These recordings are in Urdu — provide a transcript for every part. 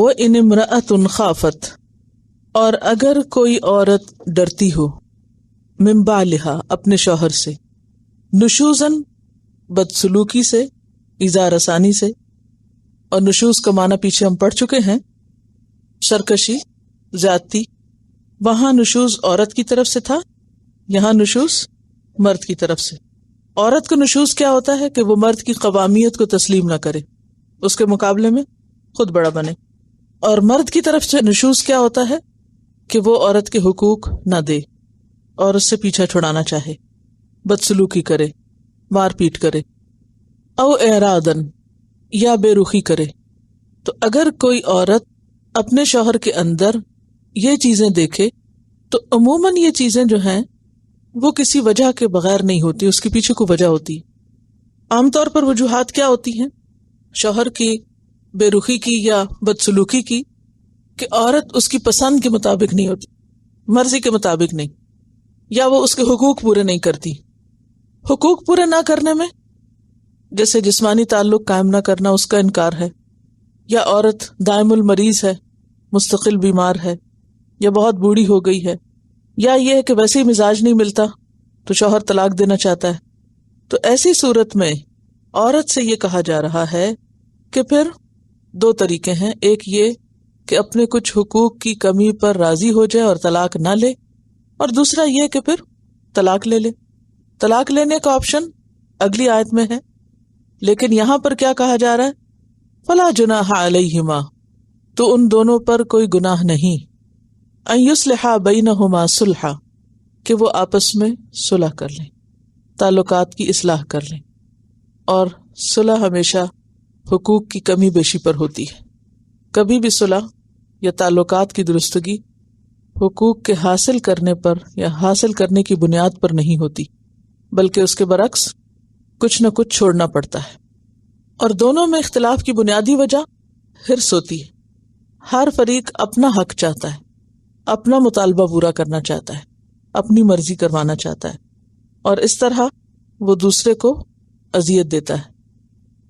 وَإِنِ امْرَأَةٌ خَافَتْ، اور اگر کوئی عورت ڈرتی ہو، من بعلہا اپنے شوہر سے، نشوزن بدسلوکی سے، ایذا رسانی سے، اور نشوز کا معنی پیچھے ہم پڑھ چکے ہیں، سرکشی، زیادتی۔ وہاں نشوز عورت کی طرف سے تھا، یہاں نشوز مرد کی طرف سے۔ عورت کو نشوز کیا ہوتا ہے کہ وہ مرد کی قوامیت کو تسلیم نہ کرے، اس کے مقابلے میں خود بڑا بنے، اور مرد کی طرف سے نشوز کیا ہوتا ہے کہ وہ عورت کے حقوق نہ دے اور اس سے پیچھا چھڑانا چاہے، بدسلوکی کرے، مار پیٹ کرے، او اعراضن، یا بے رخی کرے۔ تو اگر کوئی عورت اپنے شوہر کے اندر یہ چیزیں دیکھے تو عموماً یہ چیزیں جو ہیں وہ کسی وجہ کے بغیر نہیں ہوتی، اس کے پیچھے کوئی وجہ ہوتی ہے۔ عام طور پر وجوہات کیا ہوتی ہیں؟ شوہر کی بے رخی کی یا بدسلوکی کی، کہ عورت اس کی پسند کے مطابق نہیں ہوتی، مرضی کے مطابق نہیں، یا وہ اس کے حقوق پورے نہیں کرتی۔ حقوق پورے نہ کرنے میں جیسے جسمانی تعلق قائم نہ کرنا، اس کا انکار ہے، یا عورت دائم المریض ہے، مستقل بیمار ہے، یا بہت بوڑھی ہو گئی ہے، یا یہ ہے کہ ویسے ہی مزاج نہیں ملتا تو شوہر طلاق دینا چاہتا ہے، تو ایسی صورت میں عورت سے یہ کہا جا رہا ہے کہ پھر دو طریقے ہیں، ایک یہ کہ اپنے کچھ حقوق کی کمی پر راضی ہو جائے اور طلاق نہ لے، اور دوسرا یہ کہ پھر طلاق لے لے۔ طلاق لینے کا آپشن اگلی آیت میں ہے، لیکن یہاں پر کیا کہا جا رہا ہے؟ فلا جناح علیہما، تو ان دونوں پر کوئی گناہ نہیں، ان یصلحا بینہما صلحا، کہ وہ آپس میں صلح کر لیں، تعلقات کی اصلاح کر لیں، اور صلح ہمیشہ حقوق کی کمی بیشی پر ہوتی ہے۔ کبھی بھی صلح یا تعلقات کی درستگی حقوق کے حاصل کرنے پر یا حاصل کرنے کی بنیاد پر نہیں ہوتی، بلکہ اس کے برعکس کچھ نہ کچھ چھوڑنا پڑتا ہے۔ اور دونوں میں اختلاف کی بنیادی وجہ حرص ہوتی ہے، ہر فریق اپنا حق چاہتا ہے، اپنا مطالبہ پورا کرنا چاہتا ہے، اپنی مرضی کروانا چاہتا ہے، اور اس طرح وہ دوسرے کو اذیت دیتا ہے۔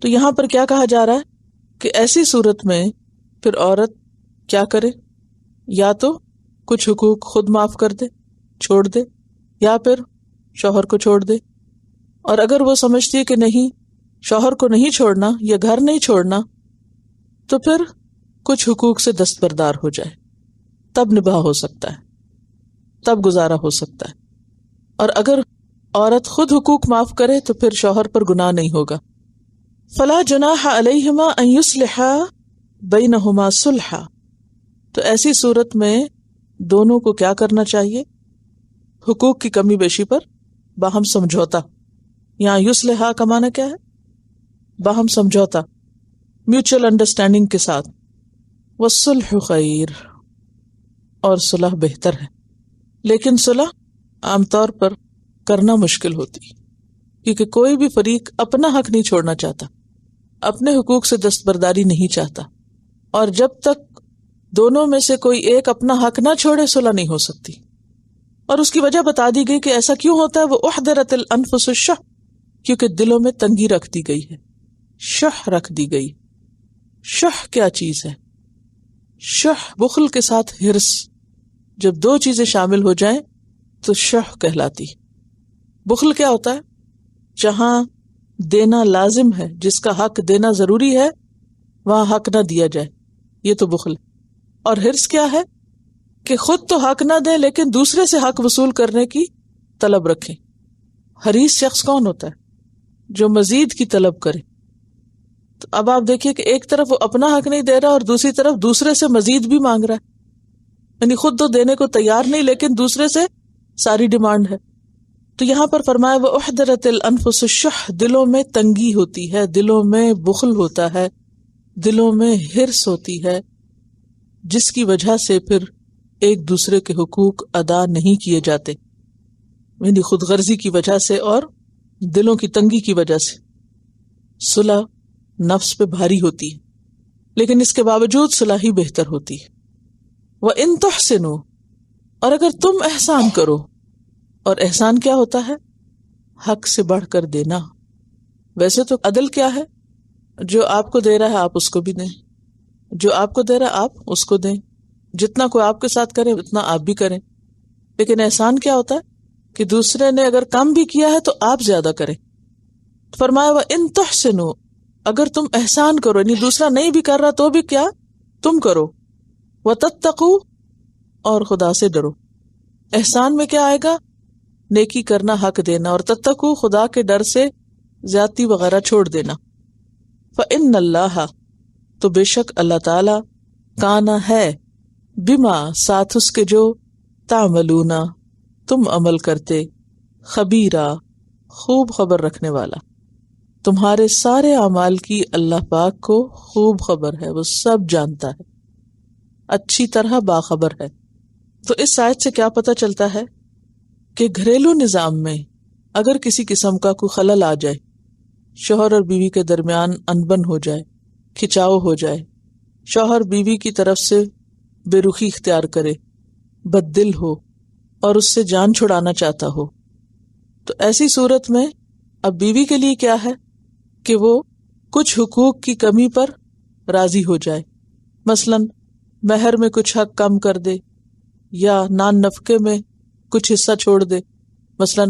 تو یہاں پر کیا کہا جا رہا ہے کہ ایسی صورت میں پھر عورت کیا کرے؟ یا تو کچھ حقوق خود معاف کر دے، چھوڑ دے، یا پھر شوہر کو چھوڑ دے، اور اگر وہ سمجھتی ہے کہ نہیں شوہر کو نہیں چھوڑنا یا گھر نہیں چھوڑنا، تو پھر کچھ حقوق سے دستبردار ہو جائے، تب نباہ ہو سکتا ہے، تب گزارا ہو سکتا ہے۔ اور اگر عورت خود حقوق معاف کرے تو پھر شوہر پر گناہ نہیں ہوگا۔ فلا جناح علیہما ان یصلحا بینہما صلحا، تو ایسی صورت میں دونوں کو کیا کرنا چاہیے؟ حقوق کی کمی بیشی پر باہم سمجھوتا۔ یہاں یصلحا کا معنی کیا ہے؟ باہم سمجھوتا، میوچل انڈرسٹینڈنگ کے ساتھ۔ والصلح خیر، اور صلح بہتر ہے، لیکن صلح عام طور پر کرنا مشکل ہوتی ہے، کیونکہ کوئی بھی فریق اپنا حق نہیں چھوڑنا چاہتا، اپنے حقوق سے دستبرداری نہیں چاہتا، اور جب تک دونوں میں سے کوئی ایک اپنا حق نہ چھوڑے صلح نہیں ہو سکتی۔ اور اس کی وجہ بتا دی گئی کہ ایسا کیوں ہوتا ہے، وہ احضرت الانفس الشح، کیونکہ دلوں میں تنگی رکھ دی گئی ہے، شح رکھ دی گئی۔ شح کیا چیز ہے؟ شح بخل کے ساتھ حرص، جب دو چیزیں شامل ہو جائیں تو شح کہلاتی۔ بخل کیا ہوتا ہے؟ جہاں دینا لازم ہے، جس کا حق دینا ضروری ہے، وہاں حق نہ دیا جائے، یہ تو بخل۔ اور حرص کیا ہے؟ کہ خود تو حق نہ دیں لیکن دوسرے سے حق وصول کرنے کی طلب رکھیں۔ حریص شخص کون ہوتا ہے؟ جو مزید کی طلب کرے۔ تو اب آپ دیکھیے کہ ایک طرف وہ اپنا حق نہیں دے رہا اور دوسری طرف دوسرے سے مزید بھی مانگ رہا ہے، یعنی خود تو دینے کو تیار نہیں لیکن دوسرے سے ساری ڈیمانڈ ہے۔ تو یہاں پر فرمایا وہ احضرت الانفس الشح، دلوں میں تنگی ہوتی ہے، دلوں میں بخل ہوتا ہے، دلوں میں حرص ہوتی ہے، جس کی وجہ سے پھر ایک دوسرے کے حقوق ادا نہیں کیے جاتے، یعنی خود غرضی کی وجہ سے اور دلوں کی تنگی کی وجہ سے۔ صلح نفس پہ بھاری ہوتی ہے، لیکن اس کے باوجود صلح ہی بہتر ہوتی ہے۔ وَإِن تُحْسِنُوا، اور اگر تم احسان کرو، اور احسان کیا ہوتا ہے؟ حق سے بڑھ کر دینا۔ ویسے تو عدل کیا ہے؟ جو آپ کو دے رہا ہے آپ اس کو بھی دیں، جو آپ کو دے رہا آپ اس کو دیں، جتنا کوئی آپ کے ساتھ کرے اتنا آپ بھی کریں. لیکن احسان کیا ہوتا ہے کہ دوسرے نے اگر کم بھی کیا ہے تو آپ زیادہ کریں. فرمایا وَإِن تُحْسِنُوا، اگر تم احسان کرو، یعنی دوسرا نہیں بھی کر رہا تو بھی کیا تم کرو، وَتَتَّقُوا، اور خدا سے ڈرو. احسان میں کیا آئے گا؟ نیکی کرنا، حق دینا، اور تتقوا، خدا کے ڈر سے زیادتی وغیرہ چھوڑ دینا. فَإِنَّ اللَّهَ، تو بے شک اللہ تعالی، کانا ہے، بما، ساتھ اس کے جو، تعملون، تم عمل کرتے، خبیرہ، خوب خبر رکھنے والا. تمہارے سارے اعمال کی اللہ پاک کو خوب خبر ہے، وہ سب جانتا ہے، اچھی طرح باخبر ہے. تو اس آیت سے کیا پتہ چلتا ہے کہ گھریلو نظام میں اگر کسی قسم کا کوئی خلل آ جائے، شوہر اور بیوی کے درمیان انبن ہو جائے، کھچاؤ ہو جائے، شوہر بیوی کی طرف سے بے رخی اختیار کرے، بد دل ہو اور اس سے جان چھڑانا چاہتا ہو، تو ایسی صورت میں اب بیوی کے لیے کیا ہے کہ وہ کچھ حقوق کی کمی پر راضی ہو جائے. مثلا مہر میں کچھ حق کم کر دے، یا نان نفقے میں کچھ حصہ چھوڑ دے. مثلا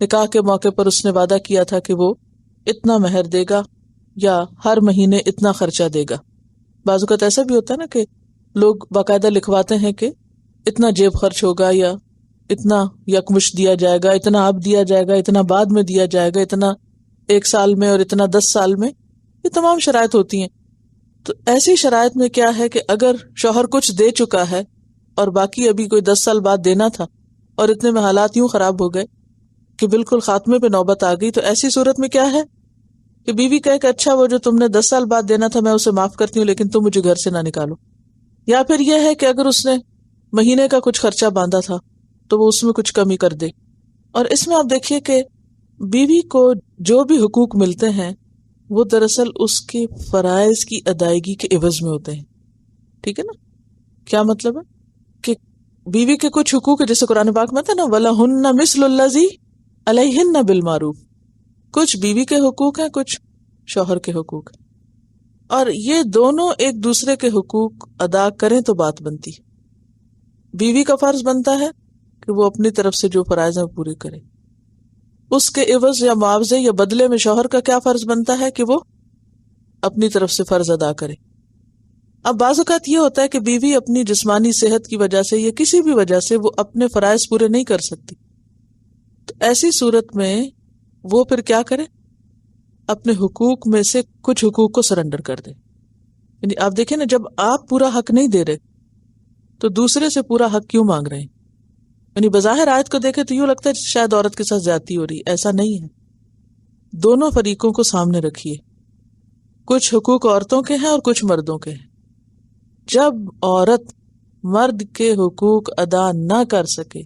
نکاح کے موقع پر اس نے وعدہ کیا تھا کہ وہ اتنا مہر دے گا یا ہر مہینے اتنا خرچہ دے گا. بعض اوقات ایسا بھی ہوتا ہے نا کہ لوگ باقاعدہ لکھواتے ہیں کہ اتنا جیب خرچ ہوگا، یا اتنا یکمش دیا جائے گا، اتنا اب دیا جائے گا، اتنا بعد میں دیا جائے گا، اتنا 1 سال میں اور اتنا 10 سال میں. یہ تمام شرائط ہوتی ہیں. تو ایسی شرائط میں کیا ہے کہ اگر شوہر کچھ دے چکا ہے اور باقی ابھی کوئی 10 سال بعد دینا تھا، اور اتنے میں حالات یوں خراب ہو گئے کہ بالکل خاتمے پہ نوبت آ گئی، تو ایسی صورت میں کیا ہے کہ بیوی کہے کہ اچھا وہ جو تم نے 10 سال بعد دینا تھا میں اسے معاف کرتی ہوں، لیکن تم مجھے گھر سے نہ نکالو. یا پھر یہ ہے کہ اگر اس نے مہینے کا کچھ خرچہ باندھا تھا تو وہ اس میں کچھ کمی کر دے. اور اس میں آپ دیکھیے کہ بیوی کو جو بھی حقوق ملتے ہیں وہ دراصل اس کے فرائض کی ادائیگی کے عوض میں ہوتے ہیں. ٹھیک ہے نا؟ کیا مطلب ہے کہ بیوی کے کچھ حقوق ہے، جیسے قرآن پاک میں ہے نا وَلَهُنَّ مِثْلُ الَّذِي عَلَيْهِنَّ بِالْمَعْرُوفِ، کچھ بیوی کے حقوق ہیں، کچھ شوہر کے حقوق ہیں، اور یہ دونوں ایک دوسرے کے حقوق ادا کریں تو بات بنتی. بیوی کا فرض بنتا ہے کہ وہ اپنی طرف سے جو فرائض ہیں پورے کرے، اس کے عوض یا معاوضے یا بدلے میں شوہر کا کیا فرض بنتا ہے کہ وہ اپنی طرف سے فرض ادا کرے. اب بعض اوقات یہ ہوتا ہے کہ بیوی اپنی جسمانی صحت کی وجہ سے یا کسی بھی وجہ سے وہ اپنے فرائض پورے نہیں کر سکتی، تو ایسی صورت میں وہ پھر کیا کرے؟ اپنے حقوق میں سے کچھ حقوق کو سرنڈر کر دے. یعنی آپ دیکھیں نا، جب آپ پورا حق نہیں دے رہے تو دوسرے سے پورا حق کیوں مانگ رہے ہیں؟ یعنی بظاہر آیت کو دیکھے تو یوں لگتا ہے شاید عورت کے ساتھ زیادتی ہو رہی، ایسا نہیں ہے. دونوں فریقوں کو سامنے رکھیے، کچھ حقوق عورتوں کے ہیں اور کچھ مردوں کے ہیں. جب عورت مرد کے حقوق ادا نہ کر سکے،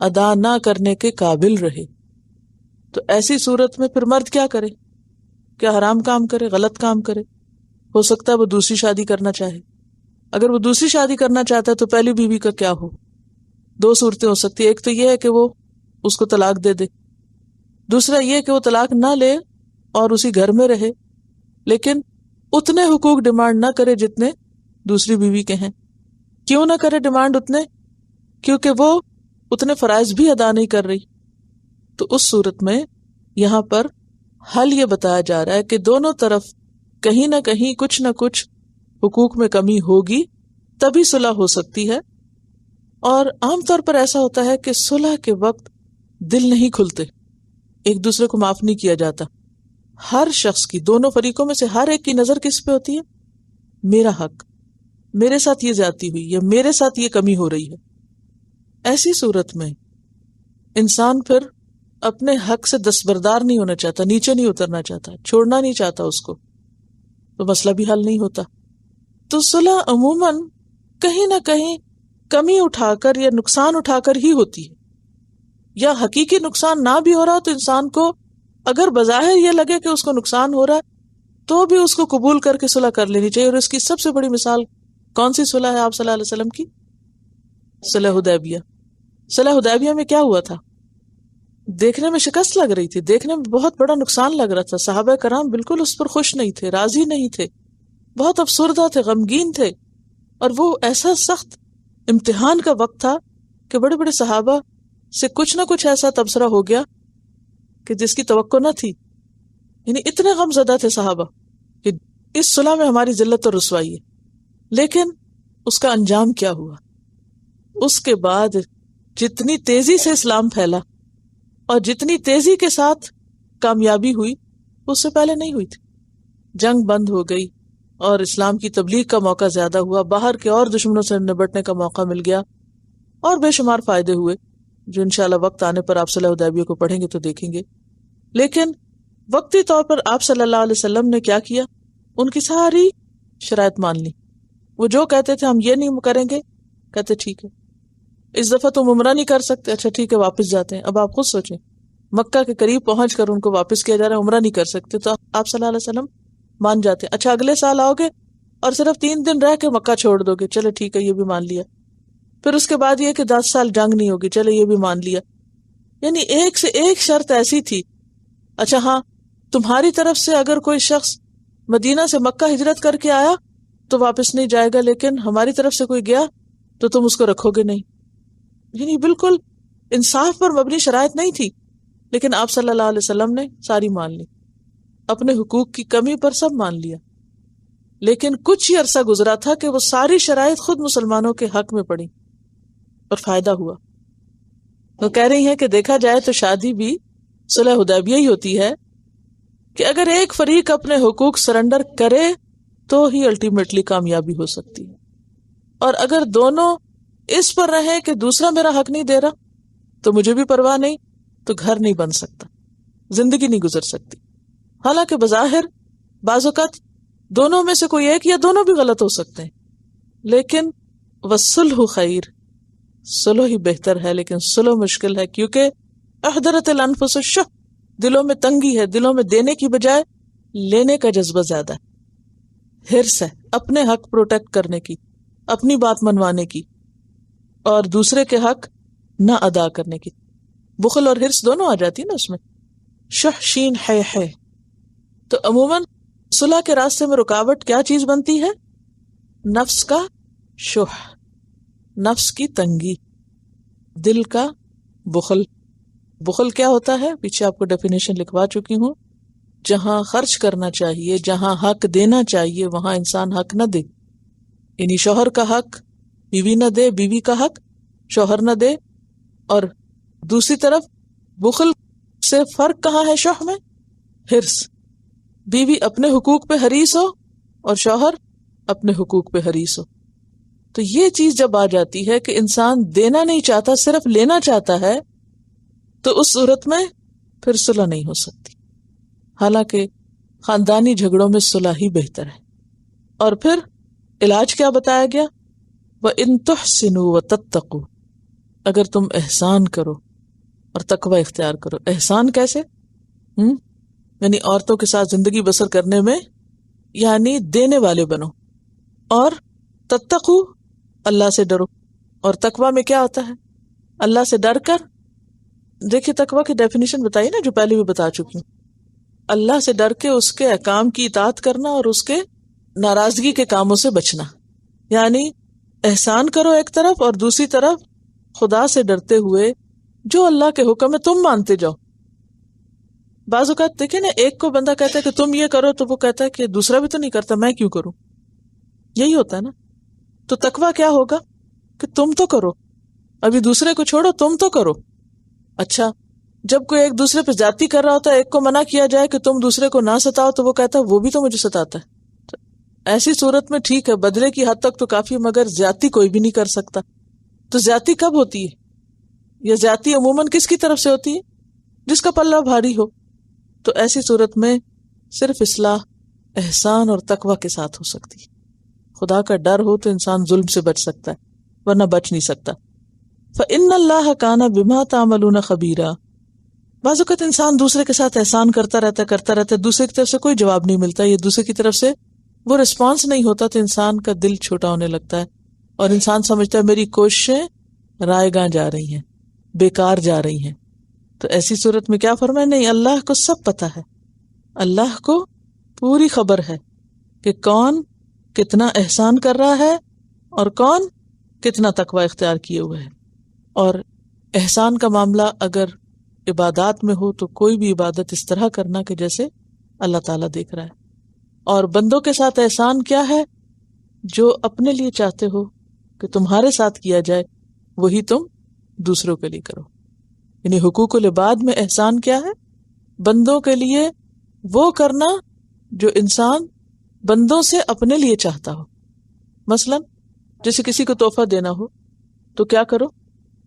ادا نہ کرنے کے قابل رہے، تو ایسی صورت میں پھر مرد کیا کرے؟ کیا حرام کام کرے، غلط کام کرے؟ ہو سکتا ہے وہ دوسری شادی کرنا چاہے. اگر وہ دوسری شادی کرنا چاہتا ہے تو پہلی بیوی کا کیا ہو؟ 2 صورتیں ہو سکتی ہیں. ایک تو یہ ہے کہ وہ اس کو طلاق دے دے، دوسرا یہ کہ وہ طلاق نہ لے اور اسی گھر میں رہے لیکن اتنے حقوق ڈیمانڈ نہ کرے جتنے دوسری بیوی کے ہیں. کیوں نہ کرے ڈیمانڈ اتنے؟ کیونکہ وہ اتنے فرائض بھی ادا نہیں کر رہی. تو اس صورت میں یہاں پر حل یہ بتایا جا رہا ہے کہ دونوں طرف کہیں نہ کہیں کچھ نہ کچھ حقوق میں کمی ہوگی، تبھی صلح ہو سکتی ہے. اور عام طور پر ایسا ہوتا ہے کہ صلح کے وقت دل نہیں کھلتے، ایک دوسرے کو معاف نہیں کیا جاتا. ہر شخص کی، دونوں فریقوں میں سے ہر ایک کی نظر کس پہ ہوتی ہے؟ میرا حق، میرے ساتھ یہ زیادتی ہوئی یا میرے ساتھ یہ کمی ہو رہی ہے. ایسی صورت میں انسان پھر اپنے حق سے دستبردار نہیں ہونا چاہتا، نیچے نہیں اترنا چاہتا، چھوڑنا نہیں چاہتا اس کو، تو مسئلہ بھی حل نہیں ہوتا. تو صلح عموماً کہیں نہ کہیں کمی اٹھا کر یا نقصان اٹھا کر ہی ہوتی ہے، یا حقیقی نقصان نہ بھی ہو رہا تو انسان کو اگر بظاہر یہ لگے کہ اس کو نقصان ہو رہا ہے تو بھی اس کو قبول کر کے صلح کر لینی چاہیے. اور اس کی سب سے بڑی مثال کون سی صلح ہے آپ صلی اللہ علیہ وسلم کی؟ صلح حدیبیہ. صلح حدیبیہ میں کیا ہوا تھا؟ دیکھنے میں شکست لگ رہی تھی، دیکھنے میں بہت بڑا نقصان لگ رہا تھا، صحابہ کرام بالکل اس پر خوش نہیں تھے، راضی نہیں تھے. بہت افسردہ تھے، غمگین تھے، اور وہ ایسا سخت امتحان کا وقت تھا کہ بڑے بڑے صحابہ سے کچھ نہ کچھ ایسا تبصرہ ہو گیا کہ جس کی توقع نہ تھی. یعنی اتنے غم زدہ تھے صحابہ کہ اس صلح میں ہماری ذلت اور رسوائی ہے. لیکن اس کا انجام کیا ہوا؟ اس کے بعد جتنی تیزی سے اسلام پھیلا اور جتنی تیزی کے ساتھ کامیابی ہوئی اس سے پہلے نہیں ہوئی تھی. جنگ بند ہو گئی اور اسلام کی تبلیغ کا موقع زیادہ ہوا، باہر کے اور دشمنوں سے نبٹنے کا موقع مل گیا، اور بے شمار فائدے ہوئے جو انشاءاللہ وقت آنے پر آپ صلح حدیبیہ کو پڑھیں گے تو دیکھیں گے. لیکن وقتی طور پر آپ صلی اللہ علیہ وسلم نے کیا کیا؟ ان کی ساری شرائط مان لی. وہ جو کہتے تھے ہم یہ نہیں کریں گے، کہتے ٹھیک ہے. اس دفعہ تم عمرہ نہیں کر سکتے، اچھا ٹھیک ہے واپس جاتے ہیں. اب آپ خود سوچیں، مکہ کے قریب پہنچ کر ان کو واپس کیا جا رہا ہے، عمرہ نہیں کر سکتے، تو آپ صلی اللہ علیہ وسلم مان جاتے. اچھا اگلے سال آؤ گے اور صرف 3 دن رہ کے مکہ چھوڑ دو گے، چلے ٹھیک ہے یہ بھی مان لیا. پھر اس کے بعد یہ کہ 10 سال جنگ نہیں ہوگی، چلے یہ بھی مان لیا. یعنی ایک سے ایک شرط ایسی تھی. اچھا ہاں، تمہاری طرف سے اگر کوئی شخص مدینہ سے مکہ ہجرت کر کے آیا تو واپس نہیں جائے گا، لیکن ہماری طرف سے کوئی گیا تو تم اس کو رکھو گے نہیں. یعنی بالکل انصاف پر مبنی شرائط نہیں تھی، لیکن آپ صلی اللہ علیہ وسلم نے ساری مان لی، اپنے حقوق کی کمی پر سب مان لیا. لیکن کچھ ہی عرصہ گزرا تھا کہ وہ ساری شرائط خود مسلمانوں کے حق میں پڑی اور فائدہ ہوا. وہ کہہ رہی ہیں کہ دیکھا جائے تو شادی بھی صلح حدیبیہ ہی ہوتی ہے کہ اگر ایک فریق اپنے حقوق سرنڈر کرے تو ہی الٹیمیٹلی کامیابی ہو سکتی ہے، اور اگر دونوں اس پر رہے کہ دوسرا میرا حق نہیں دے رہا تو مجھے بھی پرواہ نہیں، تو گھر نہیں بن سکتا، زندگی نہیں گزر سکتی. حالانکہ بظاہر بعض اوقات دونوں میں سے کوئی ایک یا دونوں بھی غلط ہو سکتے ہیں، لیکن والصلح خیر، صلح ہی بہتر ہے. لیکن صلح مشکل ہے کیونکہ احضرت الانفس الشح، دلوں میں تنگی ہے، دلوں میں دینے کی بجائے لینے کا جذبہ زیادہ ہے، حرص ہے اپنے حق پروٹیکٹ کرنے کی، اپنی بات منوانے کی، اور دوسرے کے حق نہ ادا کرنے کی. بخل اور حرص دونوں آ جاتی نا اس میں. شح شین ہے. تو عموماً صلح کے راستے میں رکاوٹ کیا چیز بنتی ہے؟ نفس کا شح، نفس کی تنگی، دل کا بخل. بخل کیا ہوتا ہے؟ پیچھے آپ کو ڈیفینیشن لکھوا چکی ہوں. جہاں خرچ کرنا چاہیے، جہاں حق دینا چاہیے، وہاں انسان حق نہ دے. یعنی شوہر کا حق بیوی نہ دے، بیوی کا حق شوہر نہ دے. اور دوسری طرف بخل سے فرق کہاں ہے شوہر میں؟ حرص. بیوی اپنے حقوق پہ حریص ہو اور شوہر اپنے حقوق پہ حریص ہو. تو یہ چیز جب آ جاتی ہے کہ انسان دینا نہیں چاہتا، صرف لینا چاہتا ہے، تو اس صورت میں پھر صلح نہیں ہو سکتی. حالانکہ خاندانی جھگڑوں میں صلح ہی بہتر ہے. اور پھر علاج کیا بتایا گیا؟ وَإِن تُحْسِنُوا وَتَتَّقُوا، اگر تم احسان کرو اور تقوی اختیار کرو. احسان کیسے؟ یعنی عورتوں کے ساتھ زندگی بسر کرنے میں، یعنی دینے والے بنو. اور تتقوا، اللہ سے ڈرو. اور تقوی میں کیا ہوتا ہے؟ اللہ سے ڈر کر، دیکھیے تقوی کی ڈیفینیشن بتائی نا جو پہلے بھی بتا چکی ہوں. اللہ سے ڈر کے اس کے احکام کی اطاعت کرنا اور اس کے ناراضگی کے کاموں سے بچنا. یعنی احسان کرو ایک طرف، اور دوسری طرف خدا سے ڈرتے ہوئے جو اللہ کے حکم ہے تم مانتے جاؤ. بعض اوقات دیکھیں نا، ایک کو بندہ کہتا ہے کہ تم یہ کرو تو وہ کہتا ہے کہ دوسرا بھی تو نہیں کرتا، میں کیوں کروں. یہی ہوتا ہے نا. تو تقویٰ کیا ہوگا کہ تم تو کرو، ابھی دوسرے کو چھوڑو، تم تو کرو. اچھا جب کوئی ایک دوسرے پہ زیادتی کر رہا ہوتا ہے، ایک کو منع کیا جائے کہ تم دوسرے کو نہ ستاؤ، تو وہ کہتا ہے وہ بھی تو مجھے ستاتا ہے. تو ایسی صورت میں ٹھیک ہے، بدلے کی حد تک تو کافی، مگر زیادتی کوئی بھی نہیں کر سکتا. تو زیادتی کب ہوتی ہے؟ یا زیادتی عموماً کس کی طرف سے ہوتی ہے؟ جس کا پلہ بھاری ہو. تو ایسی صورت میں صرف اصلاح احسان اور تقوی کے ساتھ ہو سکتی. خدا کا ڈر ہو تو انسان ظلم سے بچ سکتا ہے، ورنہ بچ نہیں سکتا. فَإِنَّ اللَّهَ كَانَ بِمَا تَعْمَلُونَ خَبِيرًا. بعض اوقات انسان دوسرے کے ساتھ احسان کرتا رہتا ہے، دوسرے کی طرف سے کوئی جواب نہیں ملتا، یا دوسرے کی طرف سے وہ رسپانس نہیں ہوتا، تو انسان کا دل چھوٹا ہونے لگتا ہے اور انسان سمجھتا ہے میری کوششیں رائے گاں جا رہی ہیں، بیکار جا رہی ہیں. تو ایسی صورت میں کیا فرمائے؟ نہیں، اللہ کو سب پتا ہے، اللہ کو پوری خبر ہے کہ کون کتنا احسان کر رہا ہے اور کون کتنا تقوی اختیار کیے ہوئے ہے. اور احسان کا معاملہ اگر عبادات میں ہو تو کوئی بھی عبادت اس طرح کرنا کہ جیسے اللہ تعالیٰ دیکھ رہا ہے. اور بندوں کے ساتھ احسان کیا ہے؟ جو اپنے لیے چاہتے ہو کہ تمہارے ساتھ کیا جائے وہی تم دوسروں کے لیے کرو. یعنی حقوق العباد میں احسان کیا ہے؟ بندوں کے لیے وہ کرنا جو انسان بندوں سے اپنے لیے چاہتا ہو. مثلا جیسے کسی کو تحفہ دینا ہو تو کیا کرو؟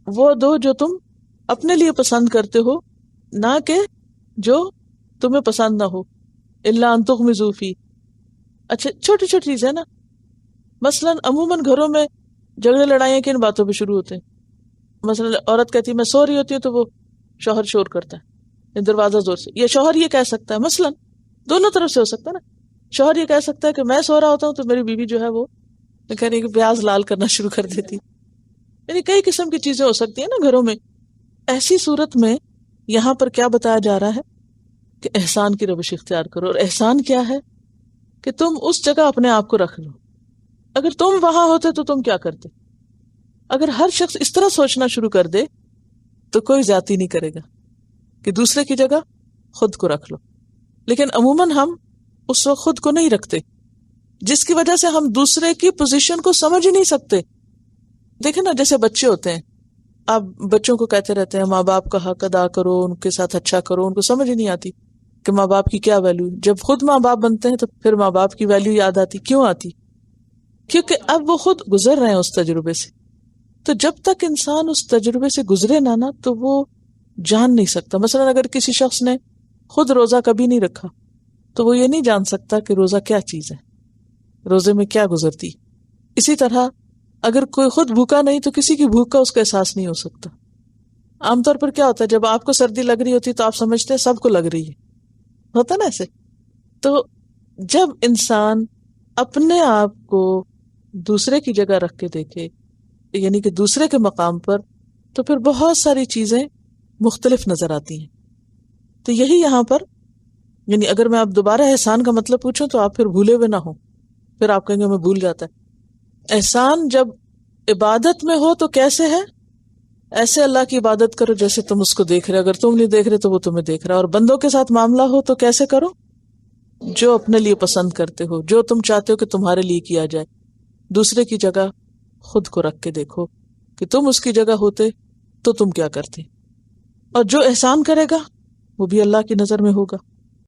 وہ دو جو تم اپنے لیے پسند کرتے ہو، نہ کہ جو تمہیں پسند نہ ہو. الا ان تغمضوا فیہ. اچھا چھوٹی چھوٹی چیز ہے نا. مثلا عموماً گھروں میں جھگڑے لڑائیاں کن باتوں پہ شروع ہوتے ہیں؟ مثلا عورت کہتی ہے میں سو رہی ہوتی ہوں تو وہ شوہر شور کرتا ہے دروازہ زور سے. یہ شوہر یہ کہہ سکتا ہے، مثلا دونوں طرف سے ہو سکتا ہے نا. شوہر یہ کہہ سکتا ہے کہ میں سو رہا ہوتا ہوں تو میری بیوی جو ہے وہ کہہ رہی ہے کہ پیاز لال کرنا شروع کر دیتی. یعنی کئی قسم کی چیزیں ہو سکتی ہیں نا گھروں میں. ایسی صورت میں یہاں پر کیا بتایا جا رہا ہے کہ احسان کی روش اختیار کرو. اور احسان کیا ہے کہ تم اس جگہ اپنے آپ کو رکھ لو. اگر تم وہاں ہوتے تو تم کیا کرتے؟ اگر ہر شخص اس طرح سوچنا شروع کر دے تو کوئی زیادتی نہیں کرے گا کہ دوسرے کی جگہ خود کو رکھ لو. لیکن عموماً ہم اس وقت خود کو نہیں رکھتے، جس کی وجہ سے ہم دوسرے کی پوزیشن کو سمجھ ہی نہیں سکتے. دیکھیں نا جیسے بچے ہوتے ہیں، آپ بچوں کو کہتے رہتے ہیں ماں باپ کا حق ادا کرو، ان کے ساتھ اچھا کرو. ان کو سمجھ ہی نہیں آتی کہ ماں باپ کی کیا ویلیو. جب خود ماں باپ بنتے ہیں تو پھر ماں باپ کی ویلیو یاد آتی. کیوں آتی؟ کیونکہ اب وہ خود گزر رہے ہیں اس تجربے سے. تو جب تک انسان اس تجربے سے گزرے نہ تو وہ جان نہیں سکتا. مثلا اگر کسی شخص نے خود روزہ کبھی نہیں رکھا تو وہ یہ نہیں جان سکتا کہ روزہ کیا چیز ہے، روزے میں کیا گزرتی. اسی طرح اگر کوئی خود بھوکا نہیں تو کسی کی بھوک کا اس کا احساس نہیں ہو سکتا. عام طور پر کیا ہوتا ہے جب آپ کو سردی لگ رہی ہوتی تو آپ سمجھتے ہیں سب کو لگ رہی ہے، ہوتا نا ایسے. تو جب انسان اپنے آپ کو دوسرے کی جگہ رکھ کے دیکھے، یعنی کہ دوسرے کے مقام پر، تو پھر بہت ساری چیزیں مختلف نظر آتی ہیں. تو یہی یہاں پر، یعنی اگر میں آپ دوبارہ احسان کا مطلب پوچھوں تو آپ پھر بھولے ہوئے نہ ہوں. پھر آپ کہیں گے میں بھول جاتا ہے. احسان جب عبادت میں ہو تو کیسے ہے؟ ایسے اللہ کی عبادت کرو جیسے تم اس کو دیکھ رہے. اگر تم نہیں دیکھ رہے تو وہ تمہیں دیکھ رہا. اور بندوں کے ساتھ معاملہ ہو تو کیسے کرو؟ جو اپنے لیے پسند کرتے ہو، جو تم چاہتے ہو کہ تمہارے لیے کیا جائے. دوسرے کی جگہ خود کو رکھ کے دیکھو کہ تم اس کی جگہ ہوتے تو تم کیا کرتے. اور جو احسان کرے گا وہ بھی اللہ کی نظر میں ہوگا.